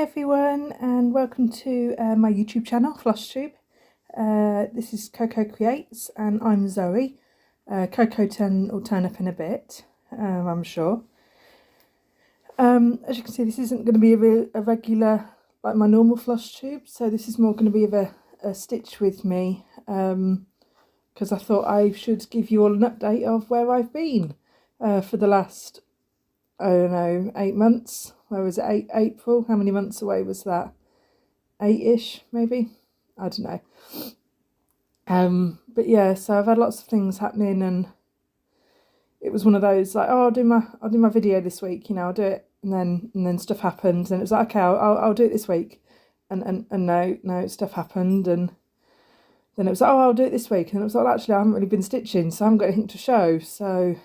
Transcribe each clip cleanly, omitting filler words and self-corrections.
everyone, and welcome to my YouTube channel, Flosstube. This is Coco Creates and I'm Zoe. Coco will turn up in a bit, I'm sure. As you can see, this isn't going to be a regular, like my normal Flosstube, so this is more going to be of a stitch with me, because I thought I should give you all an update of where I've been for the last, I don't know, 8 months. Where was it? April? How many months away was that? 8-ish, maybe? I don't know. But yeah, so I've had lots of things happening, and it was one of those like, oh, I'll do my video this week, you know, I'll do it, and then stuff happened, and it was like, okay, I'll do it this week, and no, stuff happened, and then it was like, oh, I'll do it this week, and it was like, well, actually, I haven't really been stitching, so I haven't got anything to show, so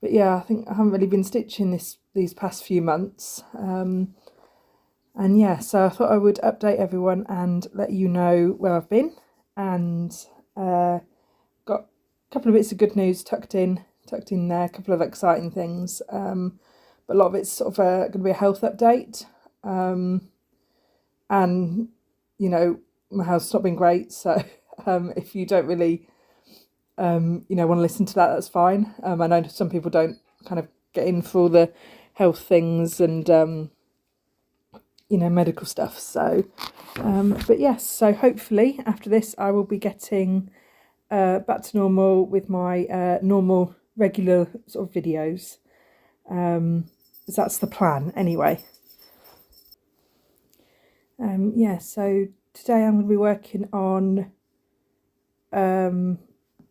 but yeah, I think I haven't really been stitching these past few months. And yeah, so I thought I would update everyone and let you know where I've been. And got a couple of bits of good news tucked in there, a couple of exciting things. But a lot of it's sort of going to be a health update. And, you know, my health's not been great. So if you don't really you know, want to listen to that, that's fine. I know some people don't kind of get in for all the health things and you know, medical stuff, so but yes, so hopefully after this I will be getting back to normal with my normal regular sort of videos. That's the plan anyway. Yeah, so today I'm going to be working on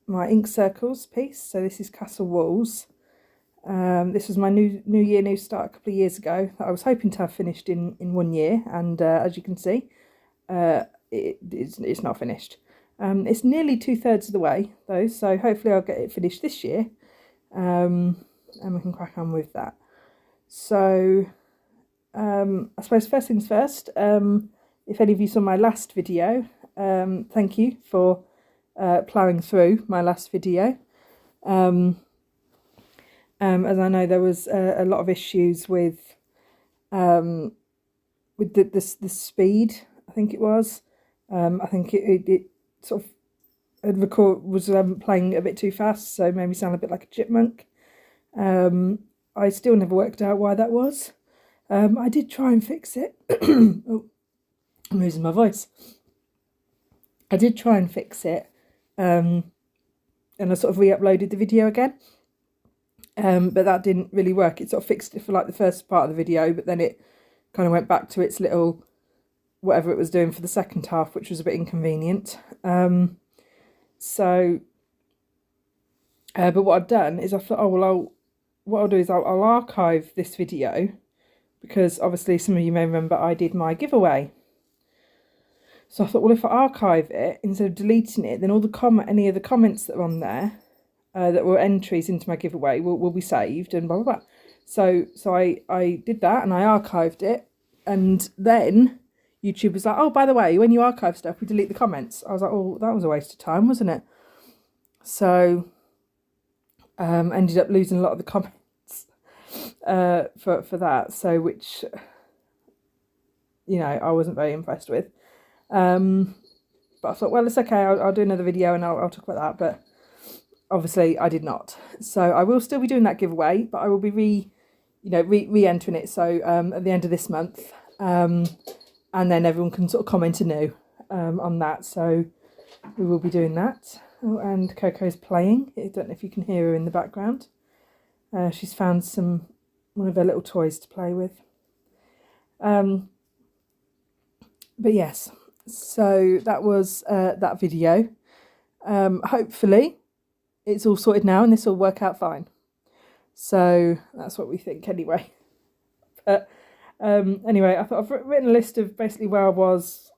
my ink circles piece. So this is Castle Walls. This was my new year, new start a couple of years ago that I was hoping to have finished in 1 year, and as you can see, it's not finished. It's nearly 2/3 of the way though, so hopefully I'll get it finished this year, and we can crack on with that. So I suppose first things first, if any of you saw my last video, thank you for ploughing through my last video. As I know there was a lot of issues with the speed, I think it was. I think it sort of was playing a bit too fast, so it made me sound a bit like a chipmunk. I still never worked out why that was. I did try and fix it. Oh, I'm losing my voice. I did try and fix it. And I sort of re-uploaded the video again, but that didn't really work. It sort of fixed it for like the first part of the video, but then it kind of went back to its little whatever it was doing for the second half, which was a bit inconvenient. But what I've done is I thought, oh well, what I'll do is I'll archive this video, because obviously some of you may remember I did my giveaway. So I thought, well, if I archive it instead of deleting it, then all any of the comments that are on there that were entries into my giveaway will be saved and blah blah blah. So I did that and I archived it, and then YouTube was like, oh, by the way, when you archive stuff, we delete the comments. I was like, oh, that was a waste of time, wasn't it? So ended up losing a lot of the comments for that. So which, you know, I wasn't very impressed with. But I thought, well, it's okay, I'll do another video and I'll talk about that, but obviously I did not. So I will still be doing that giveaway, but I will be re-entering it, so at the end of this month, and then everyone can sort of comment anew on that, so we will be doing that. Oh, and Coco's playing. I don't know if you can hear her in the background. She's found one of her little toys to play with. But yes, so that was that video. Hopefully it's all sorted now and this will work out fine. So that's what we think anyway. But anyway, I thought I've written a list of basically where I was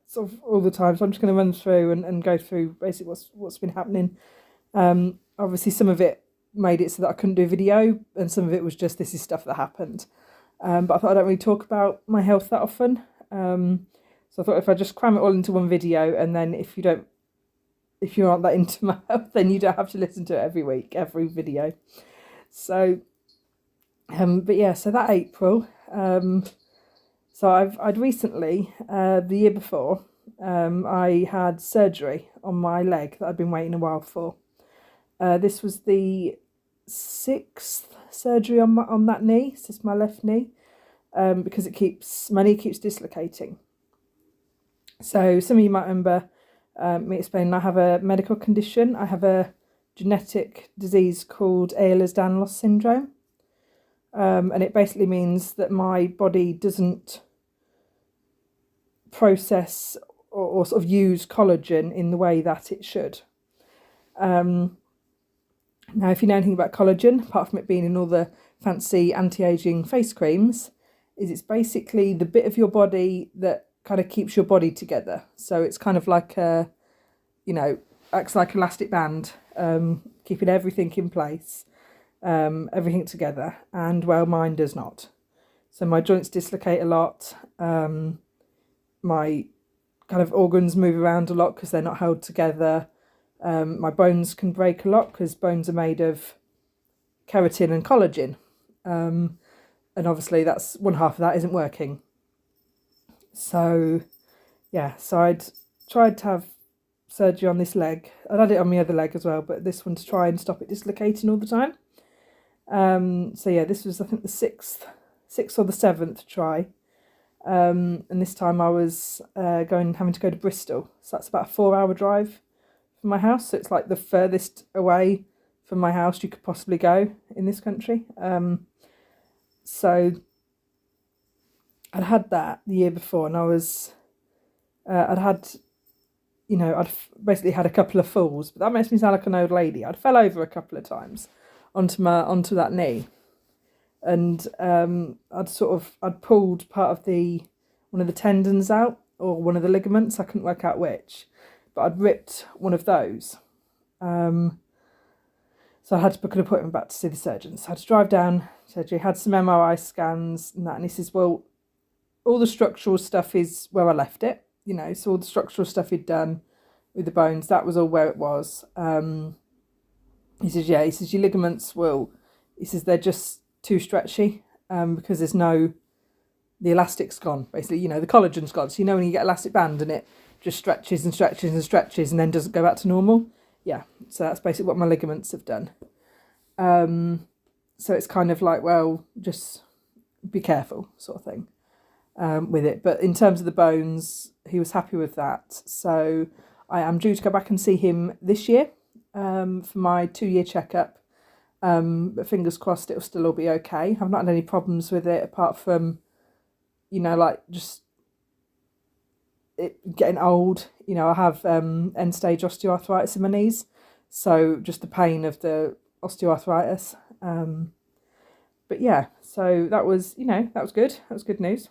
sort of all the time. So I'm just going to run through and go through basically what's been happening. Obviously some of it made it so that I couldn't do a video, and some of it was just, this is stuff that happened. But I thought I don't really talk about my health that often. So I thought if I just cram it all into one video, and then if you aren't that into my health, then you don't have to listen to it every week, every video. So, but yeah, so that April, So I'd recently, the year before, I had surgery on my leg that I'd been waiting a while for. This was the 6th surgery on that knee. It's just my left knee, because my knee keeps dislocating. So some of you might remember me explaining I have a medical condition. I have a genetic disease called Ehlers-Danlos syndrome. And it basically means that my body doesn't process or sort of use collagen in the way that it should. Now, if you know anything about collagen, apart from it being in all the fancy anti-aging face creams, it's basically the bit of your body that kind of keeps your body together. So it's kind of like acts like elastic band, keeping everything in place. Everything together, and well, mine does not. So my joints dislocate a lot, my kind of organs move around a lot because they're not held together. My bones can break a lot because bones are made of keratin and collagen, and obviously that's one half of that isn't working. So yeah, so I'd tried to have surgery on this leg. I'd had it on my other leg as well, but this one to try and stop it dislocating all the time. So yeah, this was I think the sixth or the 7th try, and this time I was having to go to Bristol, so that's about a 4-hour drive from my house. So it's like the furthest away from my house you could possibly go in this country. So I'd had that the year before, and I'd basically had a couple of falls, but that makes me sound like an old lady. I'd fell over a couple of times onto that knee, and I'd pulled part of one of the tendons out, or one of the ligaments. I couldn't work out which, but I'd ripped one of those. So I had to book an appointment back to see the surgeon. So I had to drive down. Surgery, had some MRI scans and that, and he says, well, all the structural stuff is where I left it. So all the structural stuff he'd done with the bones, that was all where it was. He says, yeah, your ligaments they're just too stretchy, because the elastic's gone, basically, the collagen's gone. So when you get elastic band and it just stretches and stretches and stretches and then doesn't go back to normal. Yeah, so that's basically what my ligaments have done. So it's kind of like, well, just be careful sort of thing with it. But in terms of the bones, he was happy with that. So I am due to go back and see him this year, for my 2-year checkup, but fingers crossed it'll still all be okay. I've not had any problems with it apart from, just it getting old. I have end stage osteoarthritis in my knees, so just the pain of the osteoarthritis. But yeah, so that was good. That was good news.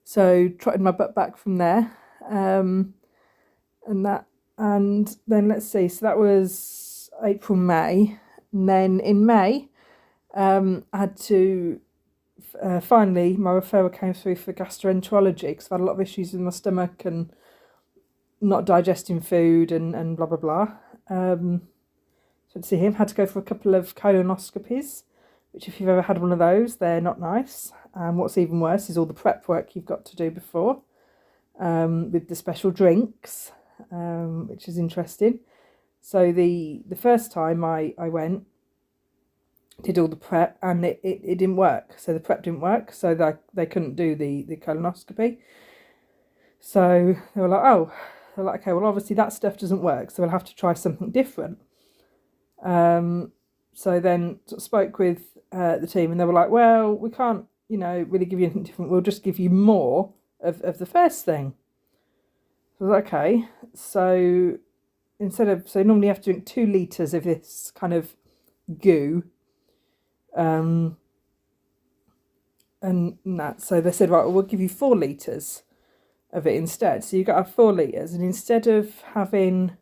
So trotted my butt back from there, and then let's see, so that was April, May, and then in May I had to finally my referral came through for gastroenterology, because I've had a lot of issues with my stomach and not digesting food and blah blah blah. So to see him, had to go for a couple of colonoscopies, which if you've ever had one of those, they're not nice. And what's even worse is all the prep work you've got to do before, with the special drinks, which is interesting. So the first time I went, did all the prep, and it didn't work. So the prep didn't work, so they couldn't do the colonoscopy. So they were like, okay, well obviously that stuff doesn't work, so we'll have to try something different. So then sort of spoke with the team, and they were like, well, we can't, really give you anything different. We'll just give you more of the first thing. So I was like, okay. So normally you have to drink 2 litres of this kind of goo. And that. So they said, right, well, we'll give you 4 litres of it instead. So you've got to have 4 litres. And instead of having,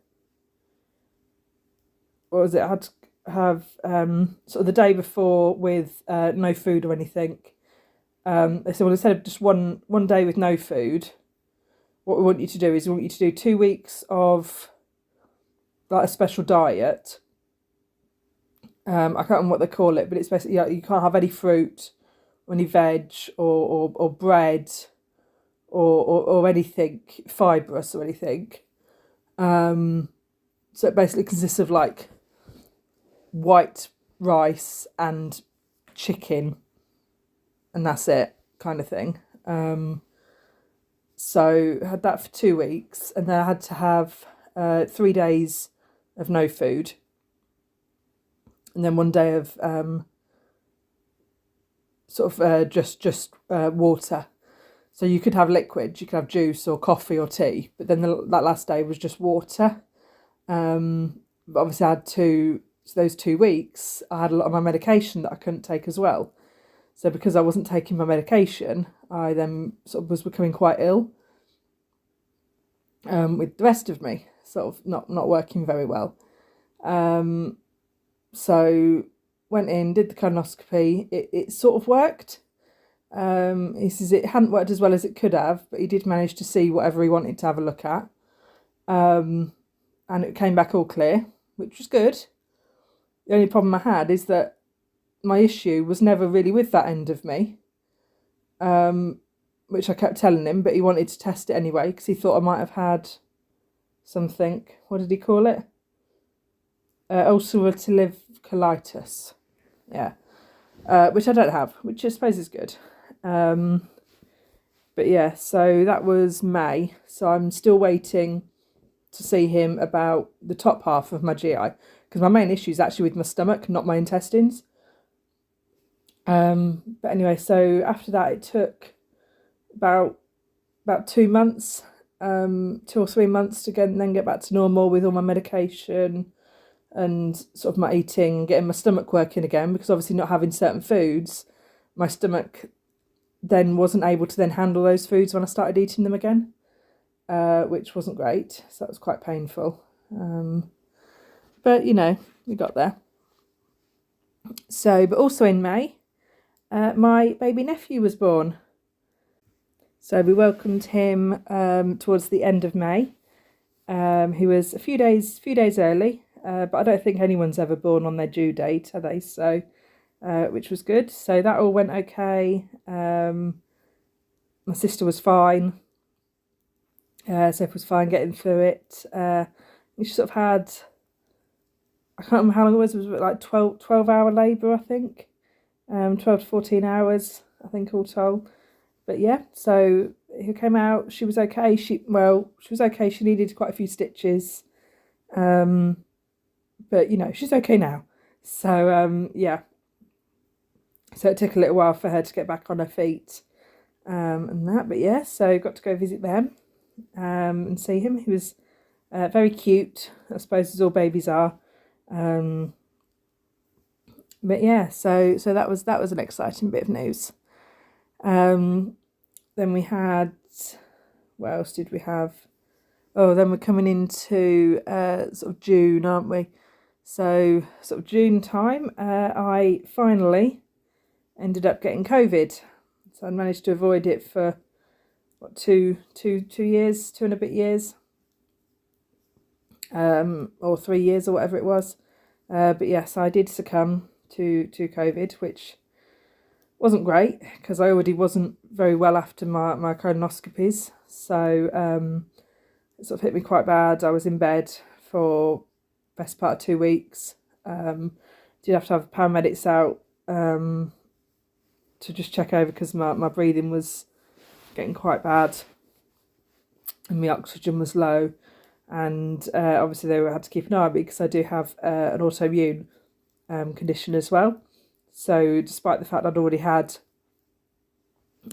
I had to have sort of the day before with no food or anything. They said, well, instead of just one day with no food, what we want you to do is we want you to do 2 weeks of like a special diet. I can't remember what they call it, but it's basically you can't have any fruit or any veg or bread or anything fibrous or anything. So it basically consists of like white rice and chicken, and that's it, kind of thing. So I had that for 2 weeks, and then I had to have 3 days of no food, and then 1 day of just water. So you could have liquid, you could have juice or coffee or tea, but then that last day was just water. But obviously I had those 2 weeks, I had a lot of my medication that I couldn't take as well. So because I wasn't taking my medication, I then sort of was becoming quite ill, with the rest of me sort of not working very well. So went in, did the colonoscopy. It sort of worked. He says it hadn't worked as well as it could have, but he did manage to see whatever he wanted to have a look at. And it came back all clear, which was good. The only problem I had is that my issue was never really with that end of me, which I kept telling him, but he wanted to test it anyway because he thought I might have had something. What did he call it? Ulcerative colitis. Yeah. Which I don't have, which I suppose is good. But yeah, so that was May. So I'm still waiting to see him about the top half of my GI, because my main issue is actually with my stomach, not my intestines. But anyway, so after that it took about 2 months, 2 or 3 months to then get back to normal with all my medication and sort of my eating, getting my stomach working again, because obviously not having certain foods, my stomach then wasn't able to then handle those foods when I started eating them again, which wasn't great. So that was quite painful. But you know, we got there. So, but also in May, my baby nephew was born. So we welcomed him towards the end of May. He was a few days early, but I don't think anyone's ever born on their due date, are they? So, which was good. So that all went okay. My sister was fine. Soph was fine getting through it. She sort of had, I can't remember how long it was like 12-hour labour, I think. 12 to 14 hours, I think, all told. But yeah, so he came out, she was okay. She was okay. She needed quite a few stitches. But you know, she's okay now. So yeah. So it took a little while for her to get back on her feet. And that, but yeah, so got to go visit them and see him. He was very cute, I suppose, as all babies are. But yeah, so that was an exciting bit of news. Then we had, what else did we have? Oh, then we're coming into sort of June, aren't we? So sort of June time, I finally ended up getting COVID. So I managed to avoid it for what, 2 years, 2 and a bit years, or 3 years or whatever it was. But yes, I did succumb to COVID, which wasn't great because I already wasn't very well after my colonoscopies. So it sort of hit me quite bad. I was in bed for the best part of 2 weeks. Did have to have paramedics out to just check over because my breathing was getting quite bad and my oxygen was low, and obviously they had to keep an eye on me because I do have an autoimmune condition as well. So despite the fact I'd already had,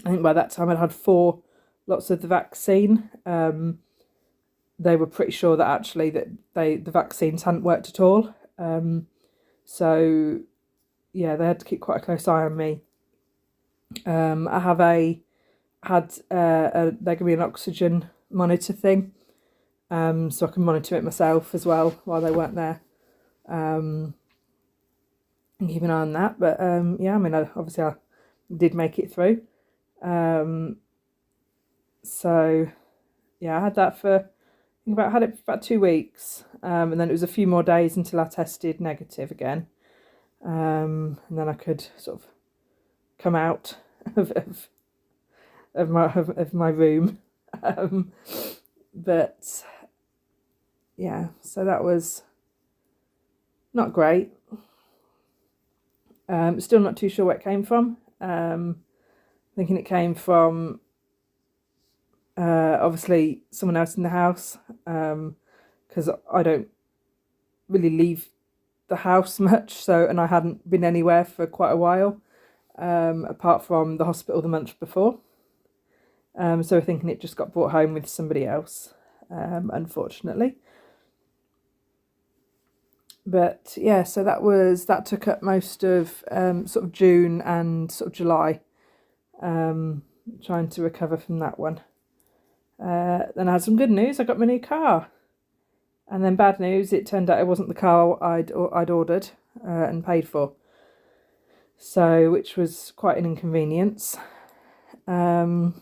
I think by that time I'd had 4 lots of the vaccine, they were pretty sure that actually that the vaccines hadn't worked at all. So yeah, they had to keep quite a close eye on me. They gave me an oxygen monitor thing, so I can monitor it myself as well while they weren't there, and keep an eye on that. But yeah, I mean, obviously I did make it through. So yeah, I had that for, had it for about 2 weeks, and then it was a few more days until I tested negative again, and then I could sort of come out of my room. But yeah, so that was not great. Still not too sure where it came from. Thinking it came from obviously someone else in the house, because I don't really leave the house much, so, and I hadn't been anywhere for quite a while, apart from the hospital the month before. So we're thinking it just got brought home with somebody else, unfortunately. But yeah, so that took up most of sort of June and sort of July, trying to recover from that one. Then I had some good news. I got my new car, and then bad news. It turned out it wasn't the car I'd ordered and paid for. So, which was quite an inconvenience. I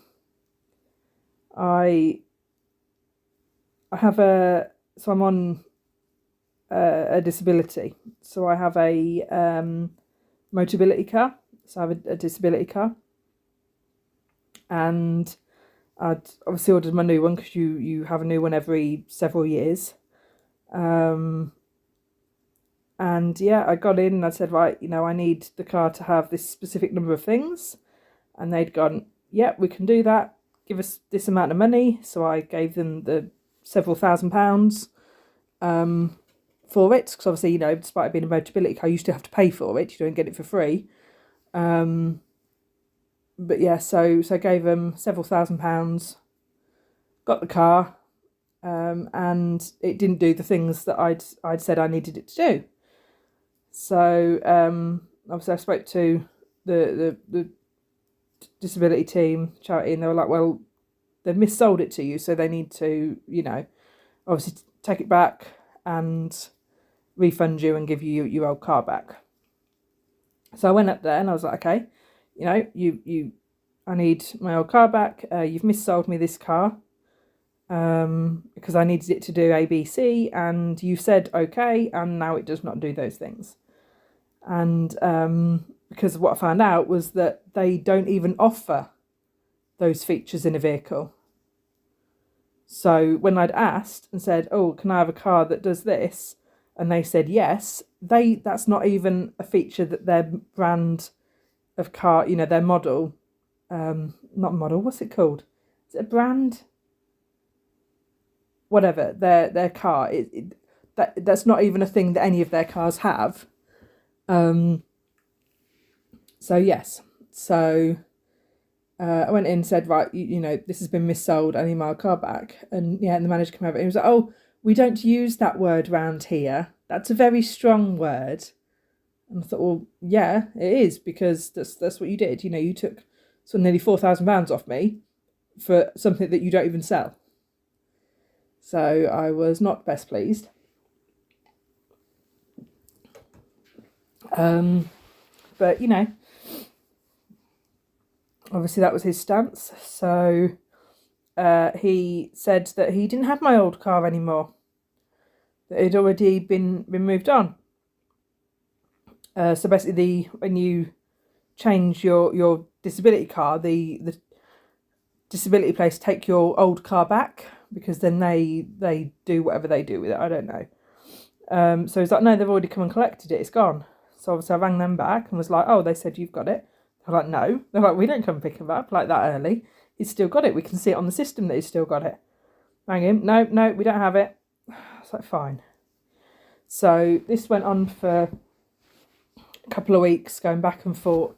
have I'm on a disability, so I have a Motability car. So I have a disability car, and I'd obviously ordered my new one because you have a new one every several years. And yeah, I got in and I said, right, I need the car to have this specific number of things, and they'd gone, yeah, we can do that, give us this amount of money. So I gave them the several £1,000s for it, because obviously, despite it being a Motability car, you still have to pay for it, you don't get it for free. But yeah, so I gave them several £1,000s, got the car, and it didn't do the things that I'd said I needed it to do. So obviously I spoke to the disability team, charity, and they were like, well, they've missold it to you, so they need to, obviously take it back and refund you and give you your old car back. So I went up there and I was like, okay, I need my old car back. You've missold me this car because I needed it to do ABC, and you said okay, and now it does not do those things. And because what I found out was that they don't even offer those features in a vehicle. So when I'd asked and said, oh, can I have a car that does this? And they said yes, that's not even a feature that their brand of car, their model, not model, what's it called? Is it a brand? Whatever, their car, that's not even a thing that any of their cars have. So yes, so I went in and said, right, this has been missold, I need my car back. And yeah, and the manager came over and he was like, oh, we don't use that word round here. That's a very strong word. And I thought, well, yeah, it is, because that's what you did. You took sort of nearly £4,000 off me for something that you don't even sell. So I was not best pleased. But obviously that was his stance. So he said that he didn't have my old car anymore, that it had already been moved on. So basically, when you change your disability car, the disability place take your old car back, because then they do whatever they do with it. I don't know. So he's like, no, they've already come and collected it. It's gone. So obviously I rang them back and was like, oh, they said you've got it. They're like, no. They're like, we don't come pick him up like that early. He's still got it. We can see it on the system that he's still got it. Rang him. No, we don't have it. It's like, fine. So this went on for a couple of weeks, going back and forth,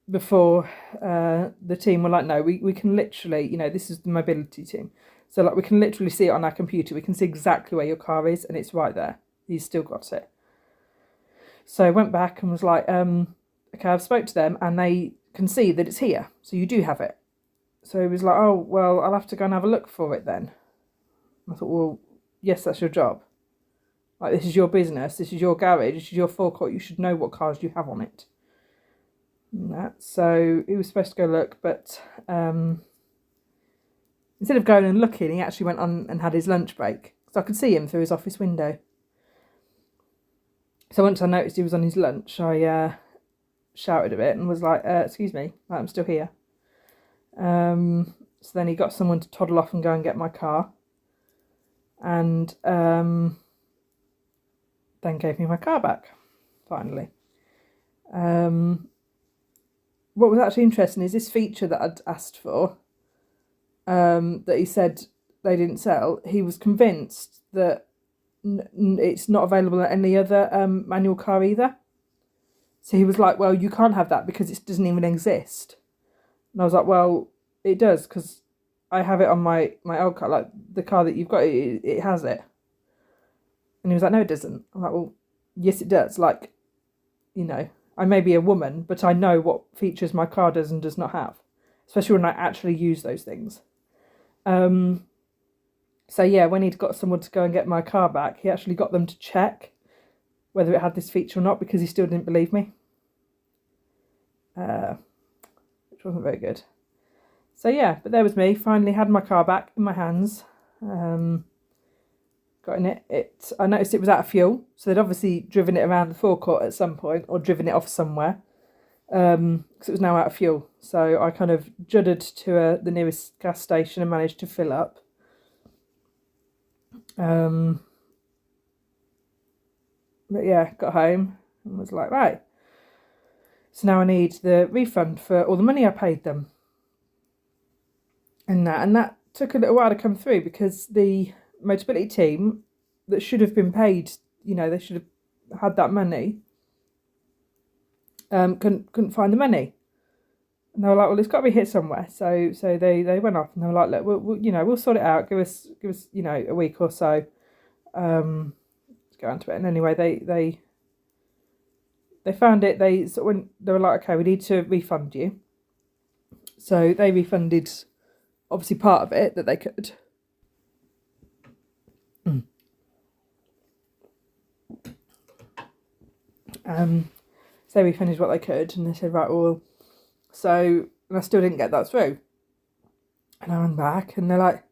before the team were like, no, we can literally, this is the mobility team. So like, we can literally see it on our computer. We can see exactly where your car is, and it's right there. He's still got it. So I went back and was like, okay, I've spoke to them and they can see that it's here. So you do have it. So he was like, oh, well, I'll have to go and have a look for it then. I thought, well, yes, that's your job. Like, this is your business. This is your garage. This is your forecourt. You should know what cars you have on it. And that. So he was supposed to go look, but instead of going and looking, he actually went on and had his lunch break. So I could see him through his office window. So once I noticed he was on his lunch, I shouted a bit and was like, excuse me, I'm still here. So then he got someone to toddle off and go and get my car. And then gave me my car back, finally. What was actually interesting is this feature that I'd asked for, that he said they didn't sell. He was convinced that it's not available in any other manual car either. So he was like, well, you can't have that because it doesn't even exist. And I was like, well, it does, because I have it on my old car, like the car that you've got, it has it. And he was like, no, it doesn't. I'm like, well, yes, it does. Like, you know, I may be a woman, but I know what features my car does and does not have, especially when I actually use those things. So yeah, when he'd got someone to go and get my car back, he actually got them to check whether it had this feature or not, because he still didn't believe me. Which wasn't very good. So yeah, but there was me, finally had my car back in my hands. Got in it. I noticed it was out of fuel, so they'd obviously driven it around the forecourt at some point, or driven it off somewhere, because it was now out of fuel. So I kind of juddered to the nearest gas station and managed to fill up. But yeah, got home and was like, right, so now I need the refund for all the money I paid them. And that took a little while to come through, because the Motability team that should have been paid, you know, they should have had that money, couldn't find the money. And they were like, well, it's got to be hit somewhere. So they went off and they were like, look, we'll sort it out. Give us, you know, a week or so. Let's go on to it. And anyway, they found it. They were like, okay, we need to refund you. So they refunded, obviously, part of it that they could. So they refunded what they could, and they said, right, well, so, and I still didn't get that through. And I went back, and they're like,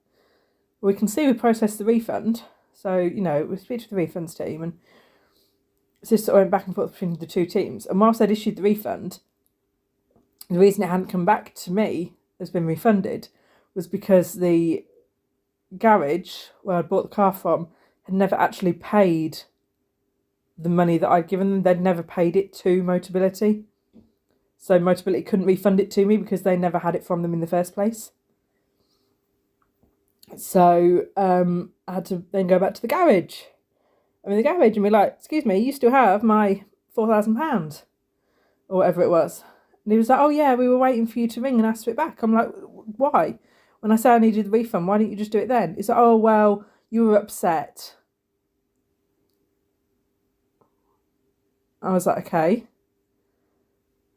well, we can see we processed the refund. So, you know, we speak to the refunds team, and it's just sort of went back and forth between the two teams. And whilst they'd issued the refund, the reason it hadn't come back to me as been refunded was because the garage where I bought the car from had never actually paid the money that I'd given them. They'd never paid it to Motability. So Motability couldn't refund it to me because they never had it from them in the first place. So I had to then go back to the garage. The garage, and be like, excuse me, you still have my £4,000 or whatever it was. And he was like, oh yeah, we were waiting for you to ring and ask for it back. I'm like, why? When I said I needed the refund, why didn't you just do it then? He's like, oh, well, you were upset. I was like, okay.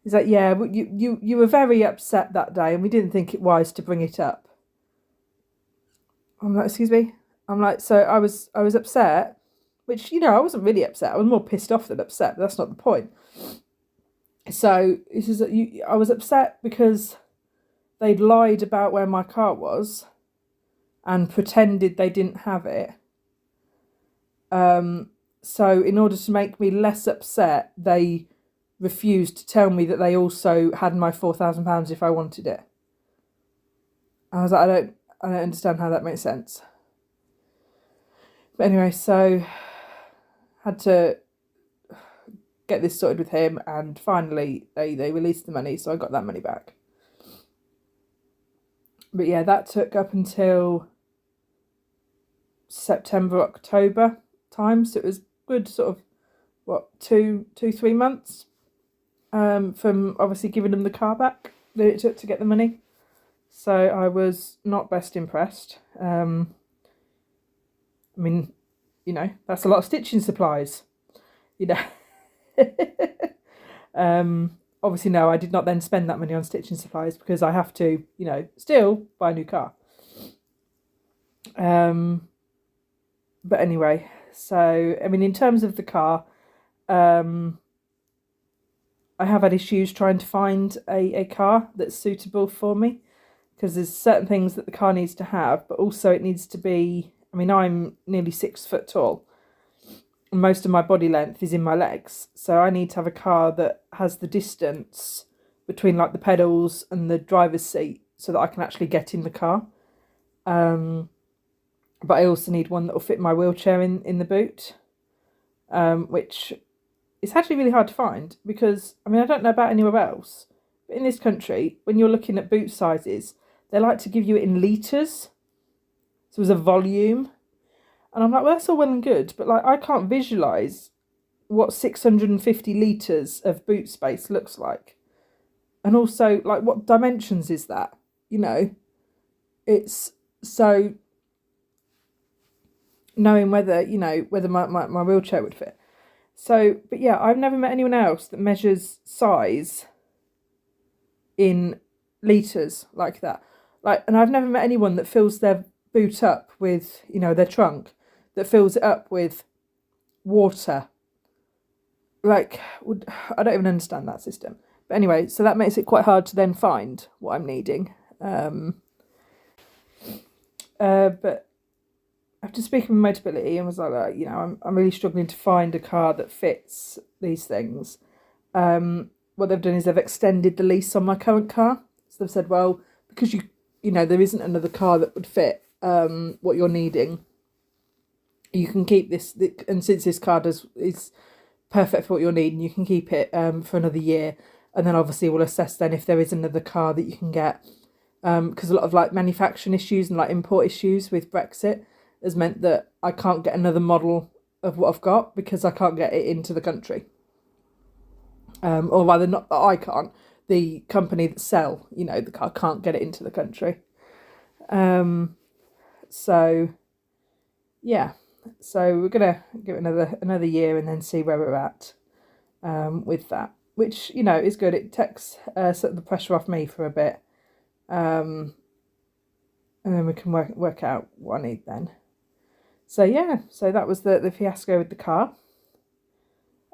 He's like, yeah, but you were very upset that day, and we didn't think it wise to bring it up. I'm like, excuse me? I'm like, so I was upset, which, you know, I wasn't really upset. I was more pissed off than upset, but that's not the point. So he says, I was upset because they'd lied about where my car was and pretended they didn't have it. So in order to make me less upset, they refused to tell me that they also had my £4,000 if I wanted it. I was like, I don't understand how that makes sense. But anyway, so had to get this sorted with him, and finally they released the money, so I got that money back. But yeah, that took up until September, October time, so it was good sort of, what, 3 months from obviously giving them the car back that it took to get the money. So I was not best impressed. I mean, you know, that's a lot of stitching supplies, you know. Obviously, no, I did not then spend that money on stitching supplies because I have to, you know, still buy a new car. But anyway, so, I mean, in terms of the car, I have had issues trying to find a car that's suitable for me, because there's certain things that the car needs to have, but also it needs to be, I mean, I'm nearly 6 foot tall, most of my body length is in my legs. So I need to have a car that has the distance between like the pedals and the driver's seat so that I can actually get in the car. But I also need one that will fit my wheelchair in the boot, which is actually really hard to find because, I mean, I don't know about anywhere else, but in this country, when you're looking at boot sizes, they like to give you it in litres. So as a volume. And I'm like, well, that's all well and good, but like I can't visualise what 650 litres of boot space looks like. And also, like, what dimensions is that? You know, it's so knowing whether, you know, whether my wheelchair would fit. So, but yeah, I've never met anyone else that measures size in litres like that. Like, and I've never met anyone that fills their boot up with, you know, their trunk, that fills it up with water. Like, I don't even understand that system. But anyway, so that makes it quite hard to then find what I'm needing. But after speaking with Motability and was like, you know, I'm really struggling to find a car that fits these things. What they've done is they've extended the lease on my current car. So they've said, well, because you know, there isn't another car that would fit what you're needing, you can keep this, and since this car is perfect for what you're needing, you can keep it for another year, and then obviously we'll assess then if there is another car that you can get, because a lot of like manufacturing issues and like import issues with Brexit has meant that I can't get another model of what I've got because I can't get it into the country, or rather not that I can't, the company that sell, you know, the car can't get it into the country. So yeah, so we're gonna give it another year and then see where we're at with that, which, you know, is good. It takes sort of the pressure off me for a bit, and then we can work out what I need then. So yeah, so that was the fiasco with the car.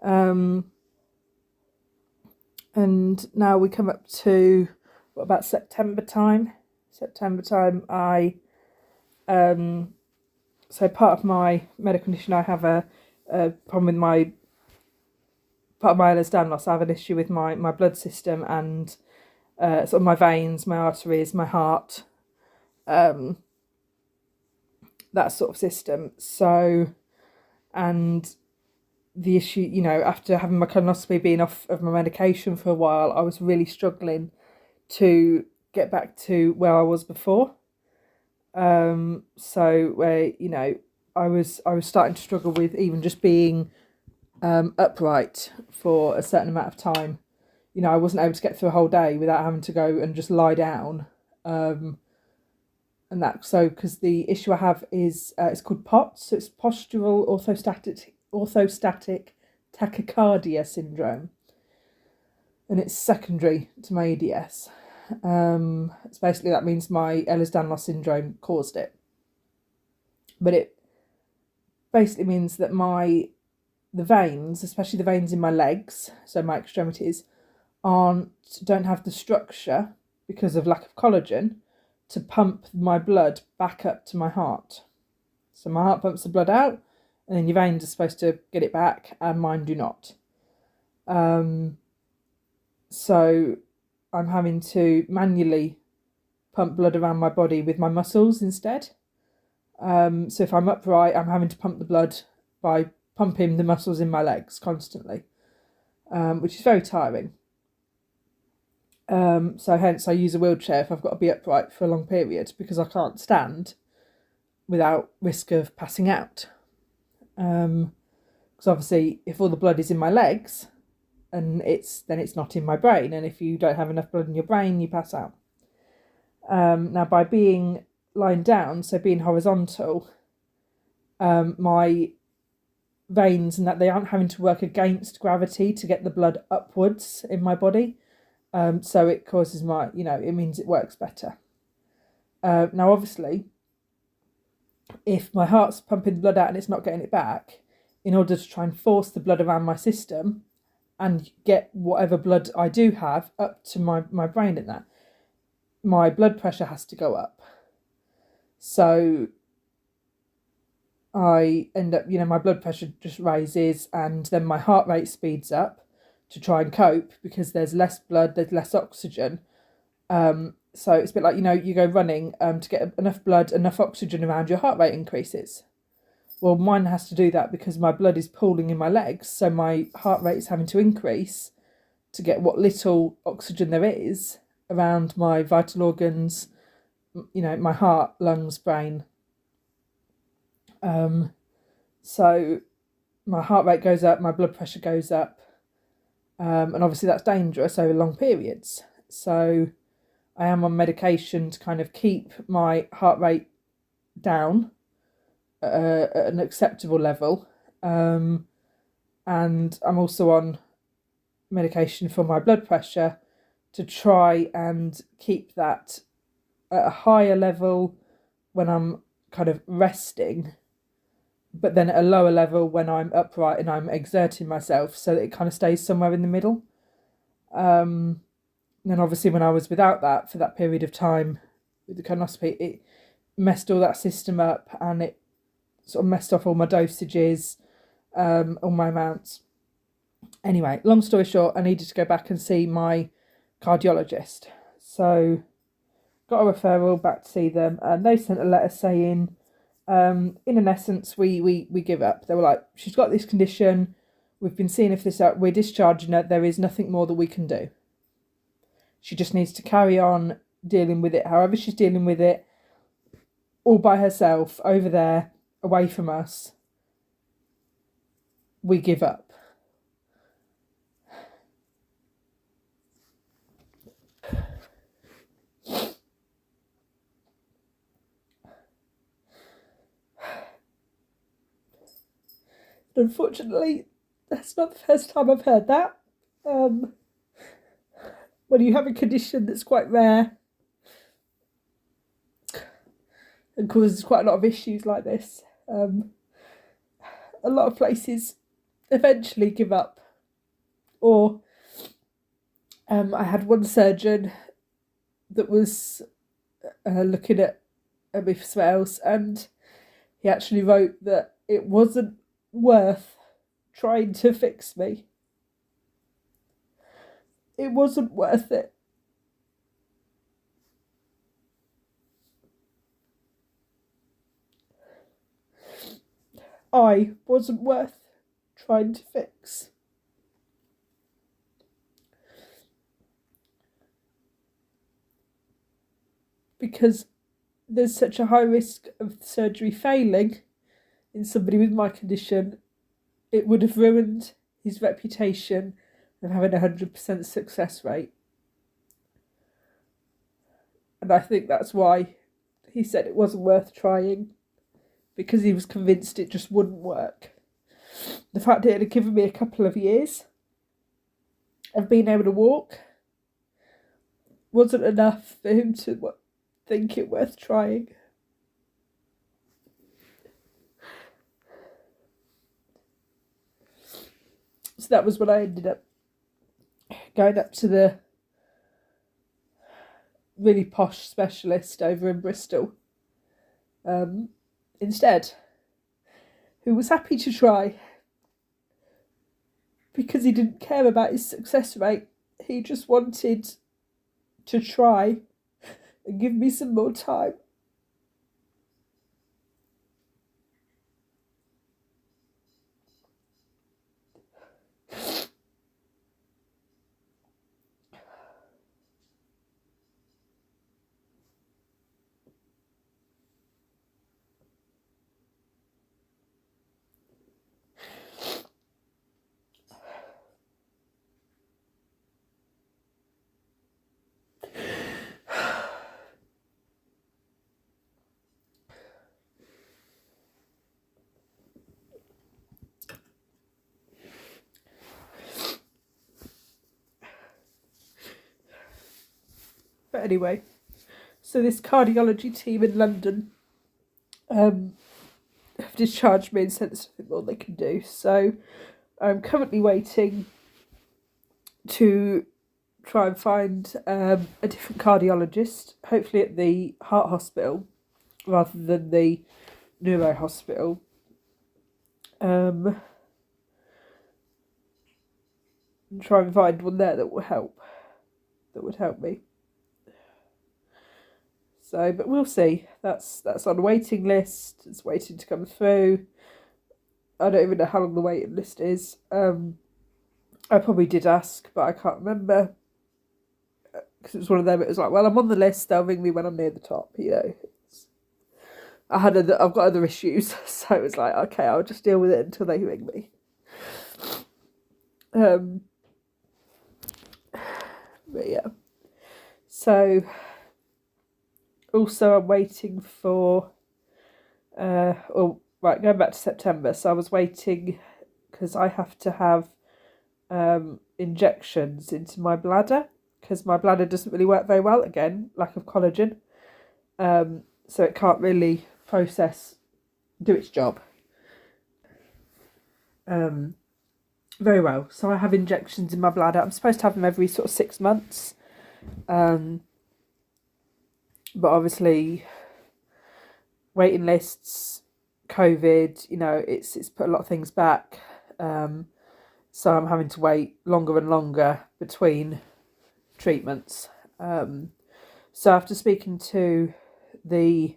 And now we come up to what about September time? I so part of my medical condition, I have a problem with my part of my Ehlers-Danlos loss. I have an issue with my blood system and sort of my veins, my arteries, my heart, that sort of system. So, and the issue, you know, after having my colonoscopy, being off of my medication for a while, I was really struggling to get back to where I was before. So where, you know, I was starting to struggle with even just being upright for a certain amount of time. You know, I wasn't able to get through a whole day without having to go and just lie down. And that, so because the issue I have is it's called POTS, so it's postural orthostatic tachycardia syndrome, and it's secondary to my EDS. It's basically, that means my Ehlers-Danlos syndrome caused it, but it basically means that the veins, especially the veins in my legs, so my extremities, don't have the structure because of lack of collagen to pump my blood back up to my heart. So my heart pumps the blood out, and then your veins are supposed to get it back, and mine do not. So I'm having to manually pump blood around my body with my muscles instead. So if I'm upright, I'm having to pump the blood by pumping the muscles in my legs constantly, which is very tiring. So hence I use a wheelchair if I've got to be upright for a long period, because I can't stand without risk of passing out. Because obviously if all the blood is in my legs, and it's not in my brain, and if you don't have enough blood in your brain, you pass out. Now by being lying down, so being horizontal, my veins and that, they aren't having to work against gravity to get the blood upwards in my body. So it causes it means it works better. Now obviously, if my heart's pumping the blood out and it's not getting it back, in order to try and force the blood around my system and get whatever blood I do have up to my brain and that, my blood pressure has to go up. So I end up, my blood pressure just rises, and then my heart rate speeds up to try and cope because there's less blood, there's less oxygen. So it's a bit like, you go running to get enough blood, enough oxygen around, your heart rate increases. Well, mine has to do that because my blood is pooling in my legs, so my heart rate is having to increase to get what little oxygen there is around my vital organs, my heart, lungs, brain. So my heart rate goes up, my blood pressure goes up, and obviously that's dangerous over long periods. So I am on medication to kind of keep my heart rate down at an acceptable level, and I'm also on medication for my blood pressure to try and keep that at a higher level when I'm kind of resting, but then at a lower level when I'm upright and I'm exerting myself, so that it kind of stays somewhere in the middle. Then obviously when I was without that for that period of time with the colonoscopy, it messed all that system up, and it sort of messed off all my dosages, all my amounts. Anyway, long story short, I needed to go back and see my cardiologist. So got a referral back to see them, and they sent a letter saying, in an essence, we give up. They were like, she's got this condition, we've been seeing if this out, we're discharging her, there is nothing more that we can do. She just needs to carry on dealing with it however she's dealing with it, all by herself, over there, away from us. We give up. Unfortunately, that's not the first time I've heard that. When you have a condition that's quite rare and causes quite a lot of issues like this, a lot of places eventually give up. Or I had one surgeon that was looking at me for something else, and he actually wrote that it wasn't worth trying to fix me. It wasn't worth it. I wasn't worth trying to fix. Because there's such a high risk of the surgery failing in somebody with my condition. It would have ruined his reputation of having a 100% success rate. And I think that's why he said it wasn't worth trying, because he was convinced it just wouldn't work. The fact that it had given me a couple of years of being able to walk wasn't enough for him to think it worth trying. So that was when I ended up going up to the really posh specialist over in Bristol instead, who was happy to try because he didn't care about his success rate. He just wanted to try and give me some more time. But anyway, so this cardiology team in London have discharged me and said there's nothing more they can do. So I'm currently waiting to try and find a different cardiologist, hopefully at the heart hospital rather than the neuro hospital, And try and find one there that would help me. So, but we'll see. That's on a waiting list. It's waiting to come through. I don't even know how long the waiting list is. I probably did ask, but I can't remember, because it was one of them. It was like, well, I'm on the list. They'll ring me when I'm near the top. You know, I've got other issues, so it was like, okay, I'll just deal with it until they ring me. But yeah. So also I'm waiting for right, going back to September. So I was waiting because I have to have injections into my bladder, because my bladder doesn't really work very well. Again, lack of collagen. So it can't really do its job very well. So I have injections in my bladder. I'm supposed to have them every sort of 6 months. But obviously waiting lists, COVID, you know, it's put a lot of things back. So I'm having to wait longer and longer between treatments. So after speaking to the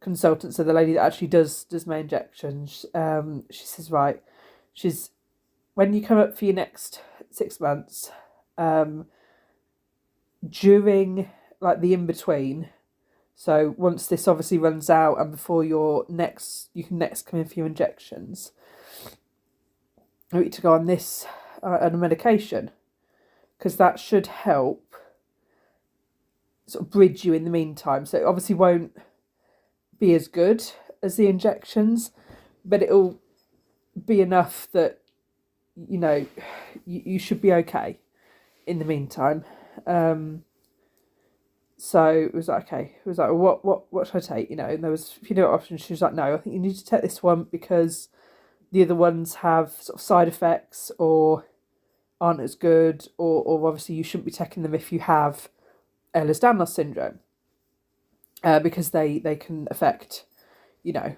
consultant, so the lady that actually does my injections, she says, right, when you come up for your next 6 months, during like the in-between, so once this obviously runs out and before you can next come in for your injections, I need to go on this on a medication, because that should help sort of bridge you in the meantime. So it obviously won't be as good as the injections, but it'll be enough that, you know, you should be okay in the meantime. So it was like, okay, it was like, well, what should I take? You know, and there was a few options. She was like, no, I think you need to take this one because the other ones have sort of side effects or aren't as good, or obviously you shouldn't be taking them if you have Ehlers-Danlos syndrome, because they can affect, you know,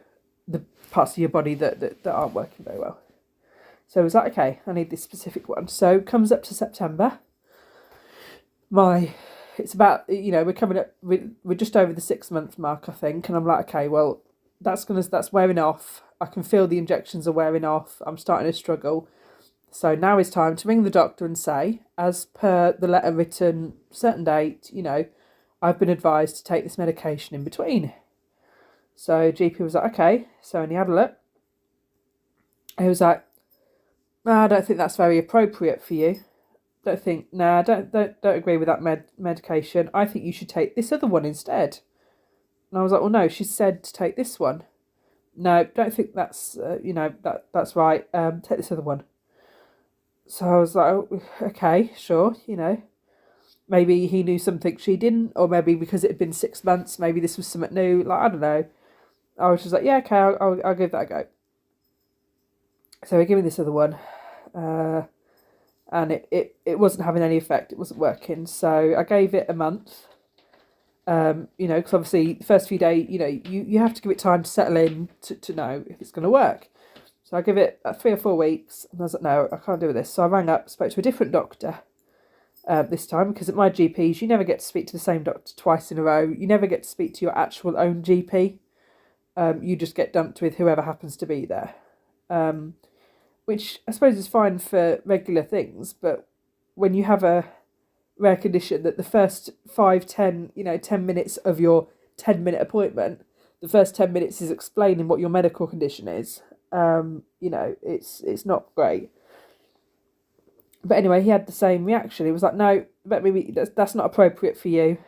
the parts of your body that aren't working very well. So I was like, okay, I need this specific one. So it comes up to September. It's about, you know, we're coming up, we're just over the 6 month mark, I think. And I'm like, okay, well, that's wearing off. I can feel the injections are wearing off. I'm starting to struggle. So now it's time to ring the doctor and say, as per the letter written, certain date, you know, I've been advised to take this medication in between. So GP was like, okay. So when he had a look, he was like, I don't think that's very appropriate for you. Don't agree with that medication. I think you should take this other one instead. And I was like, well, no, she said to take this one. No, don't think that's, you know, that's right. Take this other one. So I was like, oh, okay, sure, you know. Maybe he knew something she didn't, or maybe because it had been 6 months, maybe this was something new. Like, I don't know. I was just like, yeah, okay, I'll give that a go. So he gave me this other one. And it wasn't having any effect. It wasn't working. So I gave it a month. You know, because obviously the first few days, you know, you have to give it time to settle in to know if it's going to work. So I give it 3 or 4 weeks, and I was like, no, I can't do this. So I rang up, spoke to a different doctor this time, because at my GPs, you never get to speak to the same doctor twice in a row. You never get to speak to your actual own GP. You just get dumped with whoever happens to be there. Which I suppose is fine for regular things, but when you have a rare condition that the first 10 minutes of your 10-minute appointment, the first 10 minutes is explaining what your medical condition is, you know, it's not great. But anyway, he had the same reaction. He was like, no, but maybe that's not appropriate for you.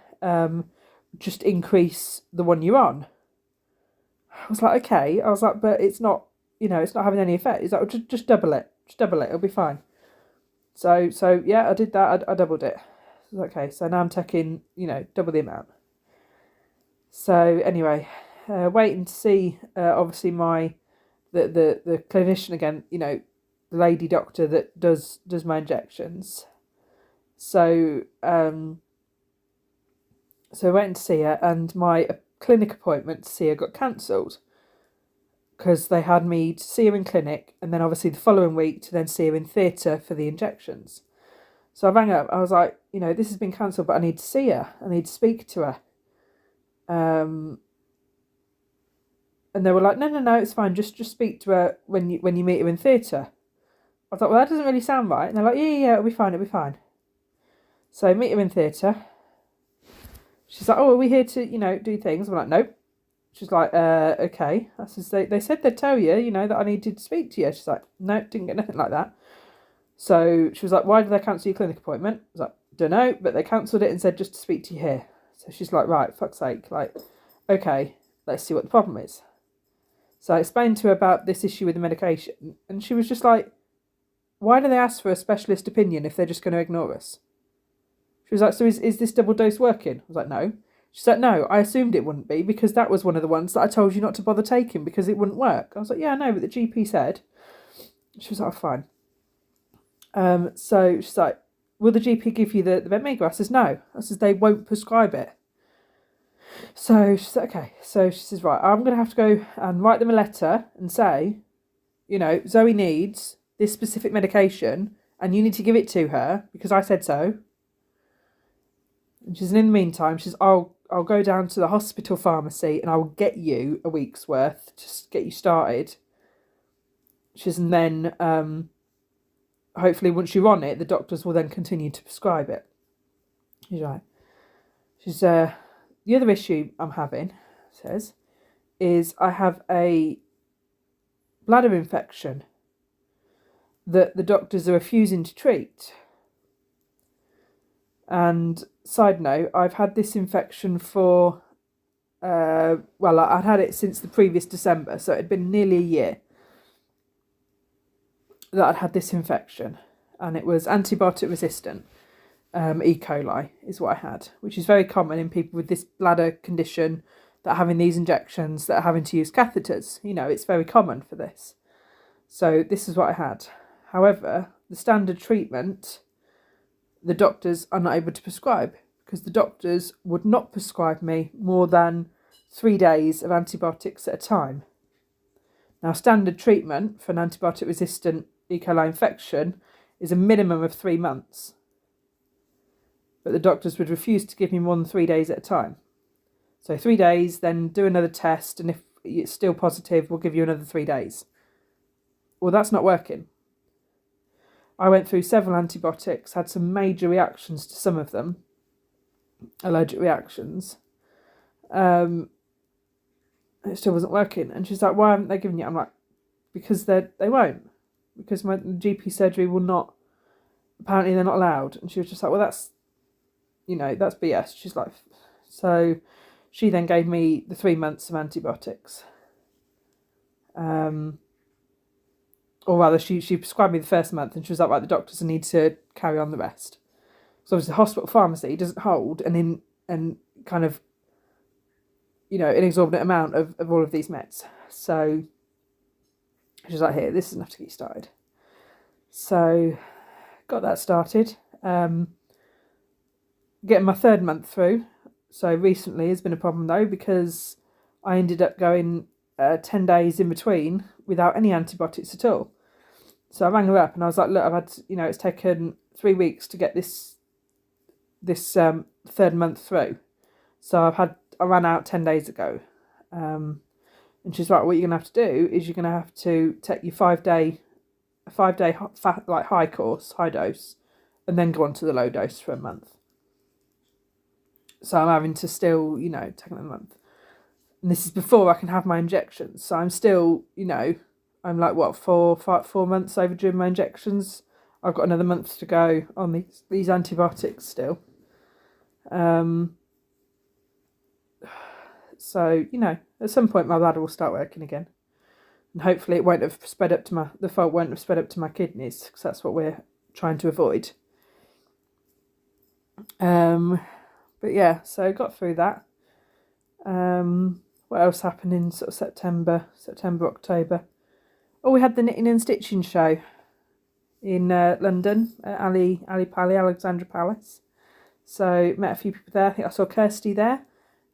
Just increase the one you're on. I was like, okay. I was like, but it's not, you know, it's not having any effect. He's like, well, just double it. Just double it. It'll be fine. So yeah, I did that. I doubled it. Okay, so now I'm taking, you know, double the amount. So anyway, waiting to see, obviously the clinician again, you know, the lady doctor that does my injections. So waiting to see her, and my clinic appointment to see her got cancelled. because they had me to see her in clinic and then obviously the following week to then see her in theatre for the injections. So I rang up. I was like, you know, this has been cancelled, but I need to see her. I need to speak to her. And they were like, no, it's fine. Just speak to her when you meet her in theatre. I thought, well, that doesn't really sound right. And they're like, yeah, it'll be fine. So I meet her in theatre. She's like, oh, are we here to, you know, do things? I'm like, nope. She's like, okay. I says, they said they'd tell you, you know, that I needed to speak to you. She's like, no, didn't get nothing like that. So she was like, why did they cancel your clinic appointment? I was like, don't know, but they cancelled it and said just to speak to you here. So she's like, right, fuck's sake. Like, okay, let's see what the problem is. So I explained to her about this issue with the medication. And she was just like, why do they ask for a specialist opinion if they're just going to ignore us? She was like, so is this double dose working? I was like, no. She's like, no, I assumed it wouldn't be because that was one of the ones that I told you not to bother taking because it wouldn't work. I was like, yeah, I know, but the GP said. She was like, oh, fine. So she's like, will the GP give you the Bentmega? I says, no. I says, they won't prescribe it. So she said, okay. So she says, right, I'm going to have to go and write them a letter and say, you know, Zoe needs this specific medication and you need to give it to her because I said so. And she's, in the meantime, she's, I'll go down to the hospital pharmacy and I will get you a week's worth, just get you started. She's, and then hopefully once you're on it, the doctors will then continue to prescribe it. She's right. She's, the other issue I'm having, says, is I have a bladder infection that the doctors are refusing to treat. And side note, I've had this infection for, well, I'd had it since the previous December, so it had been nearly a year that I'd had this infection. And it was antibiotic resistant, E. coli is what I had, which is very common in people with this bladder condition that are having these injections, that are having to use catheters. You know, it's very common for this. So this is what I had. However, the standard treatment, the doctors are not able to prescribe because the doctors would not prescribe me more than 3 days of antibiotics at a time. Now, standard treatment for an antibiotic-resistant E. coli infection is a minimum of 3 months. But the doctors would refuse to give me more than 3 days at a time. So 3 days, then do another test, and if it's still positive, we'll give you another 3 days. Well, that's not working. I went through several antibiotics, had some major reactions to some of them, allergic reactions. It still wasn't working. And she's like, why haven't they given you? I'm like, because they won't. Because my GP surgery will not, apparently they're not allowed. And she was just like, well, that's, you know, that's BS. She's like, so she then gave me the 3 months of antibiotics. Or rather, she prescribed me the first month and she was like, right, the doctors need to carry on the rest. So obviously the hospital pharmacy doesn't hold and kind of, you know, an exorbitant amount of all of these meds. So she's like, here, this is enough to get you started. So got that started. Getting my 3rd month through. So recently has been a problem though, because I ended up going 10 days in between without any antibiotics at all. So I rang her up and I was like, look, I've had, you know, it's taken 3 weeks to get this 3rd month through. So I ran out 10 days ago. And she's like, what you're going to have to do is you're going to have to take your 5-day like high course, high dose, and then go on to the low dose for a month. So I'm having to still, you know, take another month. And this is before I can have my injections. So I'm still, you know, I'm like, what, 4 months overdue my injections. I've got another month to go on these antibiotics still. So, you know, at some point my bladder will start working again. And hopefully it won't have spread up to the fault won't have spread up to my kidneys, because that's what we're trying to avoid. But yeah, so got through that. What else happened in sort of September, October? Oh, we had the knitting and stitching show in London at Alexandra Palace. So met a few people there. I think I saw Kirsty there.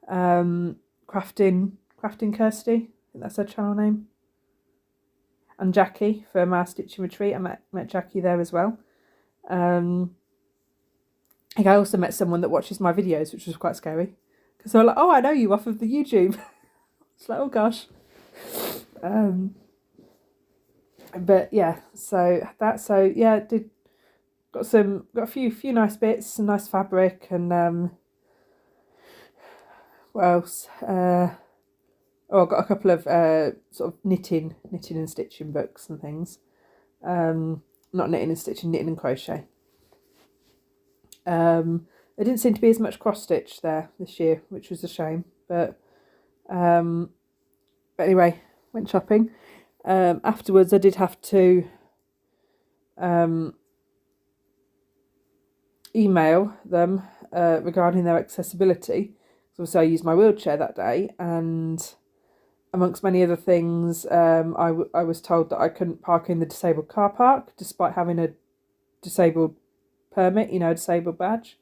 Crafting Kirsty. I think that's her channel name. and Jackie from our stitching retreat. I met Jackie there as well. I think I also met someone that watches my videos, which was quite scary, because they were like, "Oh, I know you off of the YouTube." It's like, oh gosh. But yeah, got a few nice bits, some nice fabric, and what else? I got a couple of sort of knitting and stitching books and things. Not knitting and stitching, knitting and crochet. There didn't seem to be as much cross stitch there this year, which was a shame. But anyway, went shopping. Afterwards, I did have to email them regarding their accessibility. So I used my wheelchair that day, and amongst many other things, I was told that I couldn't park in the disabled car park despite having a disabled permit, a disabled badge.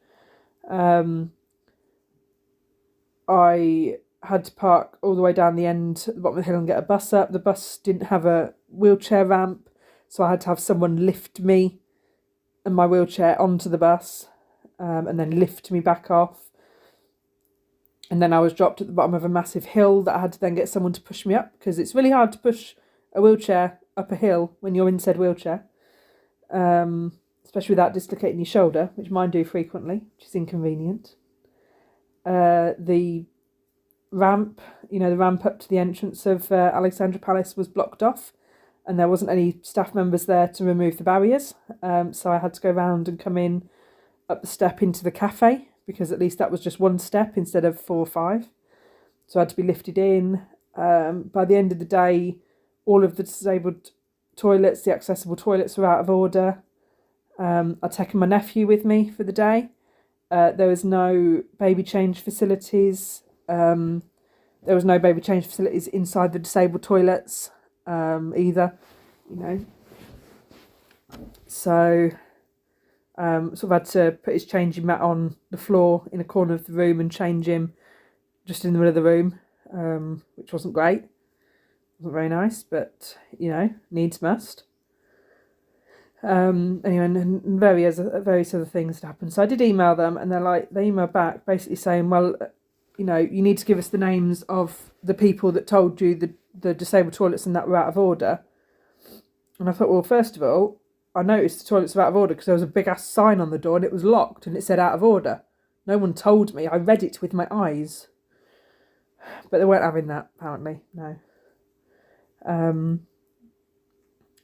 I had to park all the way down the end at the bottom of the hill and get a bus up. The bus didn't have a wheelchair ramp, so I had to have someone lift me and my wheelchair onto the bus, and then lift me back off. And then I was dropped at the bottom of a massive hill that I had to then get someone to push me up, because it's really hard to push a wheelchair up a hill when you're in said wheelchair, especially without dislocating your shoulder, which mine do frequently, which is inconvenient. The ramp, the ramp up to the entrance of Alexandra Palace was blocked off, and there wasn't any staff members there to remove the barriers. So I had to go round and come in up the step into the cafe, because at least that was just one step instead of 4 or 5. So I had to be lifted in. By the end of the day, all of the disabled toilets, the accessible toilets, were out of order. I'd taken my nephew with me for the day. There was no baby change facilities. There was no baby change facilities inside the disabled toilets either, So sort of had to put his changing mat on the floor in a corner of the room and change him just in the middle of the room, which wasn't great. Wasn't very nice, but, needs must. Anyway, and various other things had happened. So I did email them, and they emailed back basically saying, well, you need to give us the names of the people that told you the disabled toilets and that were out of order. And I thought, well, first of all, I noticed the toilets were out of order because there was a big ass sign on the door and it was locked and it said out of order. No one told me. I read it with my eyes. But they weren't having that, apparently. No.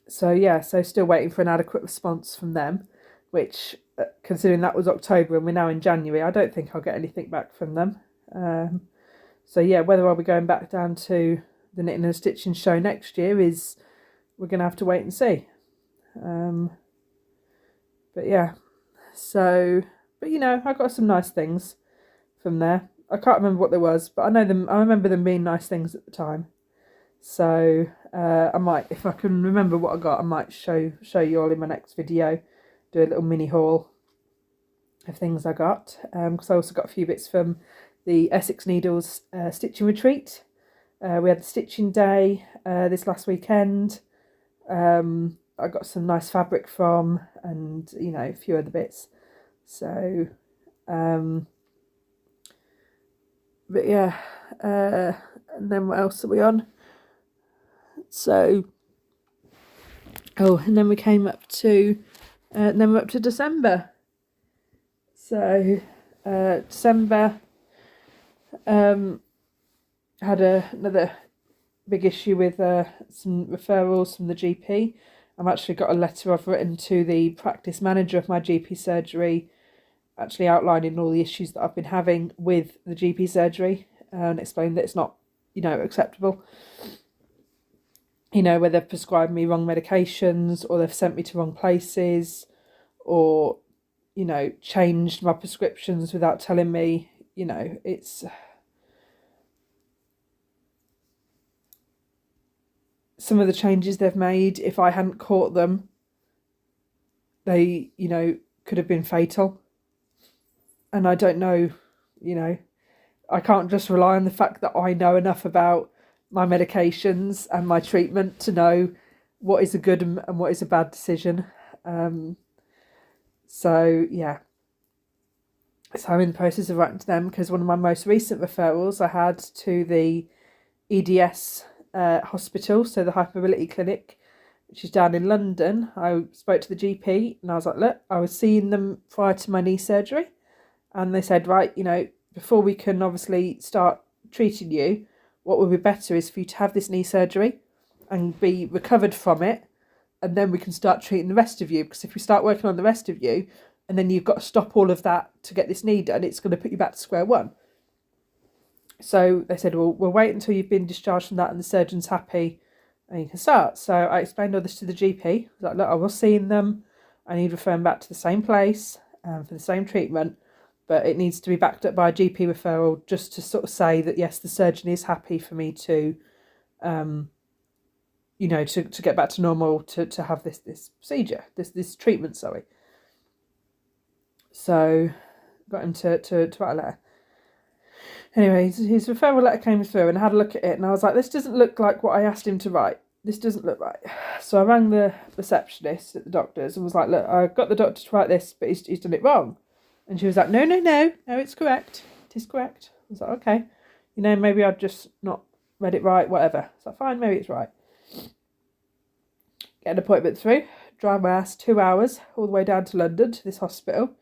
So still waiting for an adequate response from them, which, considering that was October and we're now in January, I don't think I'll get anything back from them. Whether I'll be going back down to the knitting and stitching show next year we're going to have to wait and see. I got some nice things from there. I can't remember what there was, but I remember them being nice things at the time. So I might, if I can remember what I got, I might show you all in my next video, do a little mini haul of things I got, because I also got a few bits from the Essex Needles stitching retreat. We had the stitching day this last weekend. I got some nice fabric from, and a few other bits. So and then what else are we on? So and then we came up to we're up to December. So December had another big issue with some referrals from the GP. I've actually got a letter I've written to the practice manager of my GP surgery, actually outlining all the issues that I've been having with the GP surgery, and explaining that it's not, acceptable. Where they've prescribed me wrong medications, or they've sent me to wrong places, or, changed my prescriptions without telling me, it's... Some of the changes they've made, if I hadn't caught them, they, could have been fatal. And I don't know, I can't just rely on the fact that I know enough about my medications and my treatment to know what is a good and what is a bad decision. So yeah, so I'm in the process of writing to them, because one of my most recent referrals I had to the EDS hospital, so the hypermobility clinic, which is down in London. I spoke to the GP and I was like, look, I was seeing them prior to my knee surgery, and they said, right, you know, before we can obviously start treating you, what would be better is for you to have this knee surgery and be recovered from it, and then we can start treating the rest of you, because if we start working on the rest of you and then you've got to stop all of that to get this knee done, it's going to put you back to square one. So they said, well, we'll wait until you've been discharged from that and the surgeon's happy and you can start. So I explained all this to the GP. I was like, look, I was seeing them. I need referring back to the same place for the same treatment, but it needs to be backed up by a GP referral, just to sort of say that, yes, the surgeon is happy for me to, you know, to get back to normal, to have this procedure, this treatment, sorry. So got him to write a letter. Anyway, his referral letter came through and I had a look at it and I was like, this doesn't look like what I asked him to write. This doesn't look right. So I rang the receptionist at the doctor's and was like, look, I got the doctor to write this, but he's done it wrong. And she was like, no, it's correct. It is correct. I was like, okay. You know, maybe I'd just not read it right, whatever. It's like, fine, maybe it's right. Get an appointment through. Drive my ass 2 hours all the way down to London to this hospital.